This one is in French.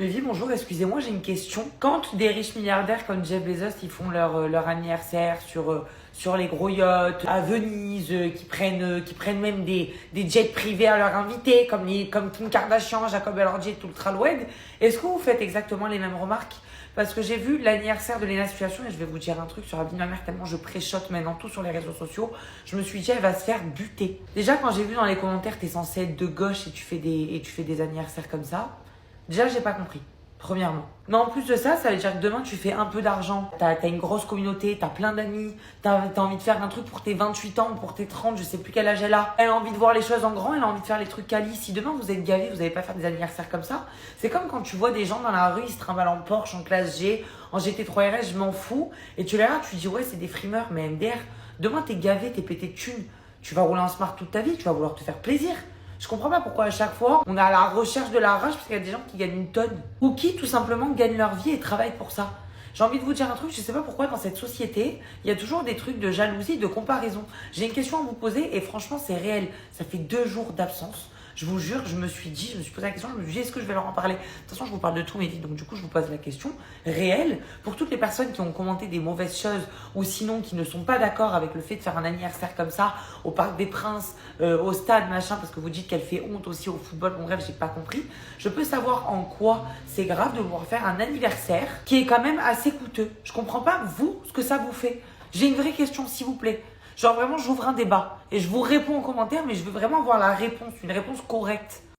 Levi, bonjour, excusez-moi, j'ai une question. Quand des riches milliardaires comme Jeff Bezos, ils font leur anniversaire sur les gros yachts à Venise, qui prennent même des jets privés à leurs invités, comme Kim Kardashian, Jacob Elordi et Ultrawed, est-ce que vous faites exactement les mêmes remarques? Parce que j'ai vu l'anniversaire de Lena Situation et je vais vous dire un truc sur la vie de ma mère tellement je préchote maintenant tout sur les réseaux sociaux. Je me suis dit, elle va se faire buter. Déjà, quand j'ai vu dans les commentaires, t'es censé être de gauche et tu fais des anniversaires comme ça. Déjà, j'ai pas compris. Premièrement. Mais en plus de ça, ça veut dire que demain, tu fais un peu d'argent. T'as une grosse communauté, t'as plein d'amis. T'as envie de faire un truc pour tes 28 ans ou pour tes 30, je sais plus quel âge elle a. Elle a envie de voir les choses en grand, elle a envie de faire les trucs quali. Si demain, vous êtes gavés, vous n'allez pas faire des anniversaires comme ça. C'est comme quand tu vois des gens dans la rue, ils se trimballent en Porsche, en classe G, en GT3 RS, je m'en fous. Et tu les regardes, tu dis, ouais, c'est des frimeurs, mais MDR. Demain, t'es gavé, t'es pété de thunes. Tu vas rouler en smart toute ta vie, tu vas vouloir te faire plaisir. Je comprends pas pourquoi à chaque fois on est à la recherche de la rage parce qu'il y a des gens qui gagnent une tonne ou qui tout simplement gagnent leur vie et travaillent pour ça. J'ai envie de vous dire un truc, je sais pas pourquoi dans cette société, il y a toujours des trucs de jalousie, de comparaison. J'ai une question à vous poser et franchement c'est réel. Ça fait 2 jours d'absence. Je vous jure, je me suis posé la question, je me suis dit, est-ce que je vais leur en parler? De toute façon, je vous parle de tout, mes vies, donc du coup, je vous pose la question réelle. Pour toutes les personnes qui ont commenté des mauvaises choses ou sinon qui ne sont pas d'accord avec le fait de faire un anniversaire comme ça au Parc des Princes, au stade, machin, parce que vous dites qu'elle fait honte aussi au football, bon bref, j'ai pas compris. Je peux savoir en quoi c'est grave de vouloir faire un anniversaire qui est quand même assez coûteux. Je comprends pas, vous, ce que ça vous fait. J'ai une vraie question, s'il vous plaît. Genre vraiment, j'ouvre un débat et je vous réponds en commentaire, mais je veux vraiment avoir la réponse, une réponse correcte.